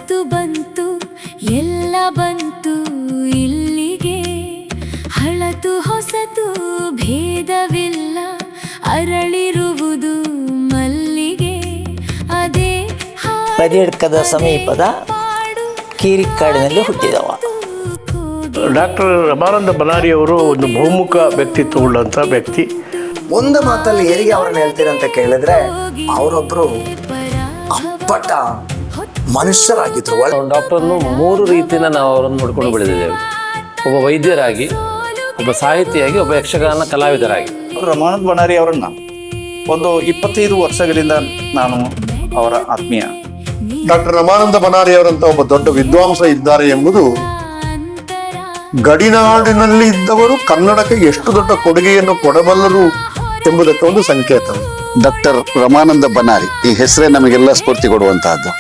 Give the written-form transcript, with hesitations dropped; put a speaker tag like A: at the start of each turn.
A: ಹೊಸತು ಬಂತು, ಎಲ್ಲ ಬಂತು ಇಲ್ಲಿಗೆ. ಹಳತು ಹೊಸತು ಭೇದವಿಲ್ಲ, ಅರಳಿರುವುದು ಮಲ್ಲಿಗೆ. ಅದೇ
B: ಪರ್ಯಟಕದ ಸಮೀಪದ ಕೀರಿಕ್ಕಾಡಿನಲ್ಲಿ ಹುಟ್ಟಿದವ.
C: ಡಾಕ್ಟರ್ ರಮಾನಂದ ಬನಾರಿ ಅವರು ಒಂದು ಬಹುಮುಖ ವ್ಯಕ್ತಿತ್ವವುಳ್ಳಂಥ ವ್ಯಕ್ತಿ.
D: ಒಂದು ಮಾತಲ್ಲಿ ಹೇಗೆ ಅವ್ರನ್ನ ಹೇಳ್ತೀರ ಅಂತ ಕೇಳಿದ್ರೆ, ಅವರೊಬ್ರು ಅಪ್ಪಟ ಮನುಷ್ಯರಾಗಿದ್ರು.
E: ಡಾಕ್ಟರ್ನು 3 ರೀತಿಯಿಂದ ನಾವು ಅವರನ್ನು ನೋಡ್ಕೊಂಡು ಬೆಳೆದಿದ್ದೇವೆ. ಒಬ್ಬ ವೈದ್ಯರಾಗಿ, ಒಬ್ಬ ಸಾಹಿತಿಯಾಗಿ, ಒಬ್ಬ ಯಕ್ಷಗಾನ ಕಲಾವಿದರಾಗಿ.
F: ರಮಾನಂದ ಬನಾರಿ ಅವರನ್ನ ಒಂದು 25 ವರ್ಷಗಳಿಂದ ನಾನು ಅವರ ಆತ್ಮೀಯ.
G: ಡಾಕ್ಟರ್ ರಮಾನಂದ ಬನಾರಿ ಅವರಂತ ಒಬ್ಬ ದೊಡ್ಡ ವಿದ್ವಾಂಸ ಇದ್ದಾರೆ ಎಂಬುದು ಗಡಿನಾಡಿನಲ್ಲಿ ಇದ್ದವರು ಕನ್ನಡಕ್ಕೆ ಎಷ್ಟು ದೊಡ್ಡ ಕೊಡುಗೆಯನ್ನು ಕೊಡಬಲ್ಲರು ಎಂಬುದಕ್ಕೆ ಒಂದು ಸಂಕೇತ.
H: ಡಾಕ್ಟರ್ ರಮಾನಂದ ಬನಾರಿ ಈ ಹೆಸರೇ ನಮಗೆಲ್ಲ ಸ್ಫೂರ್ತಿ ಕೊಡುವಂತಹದ್ದು.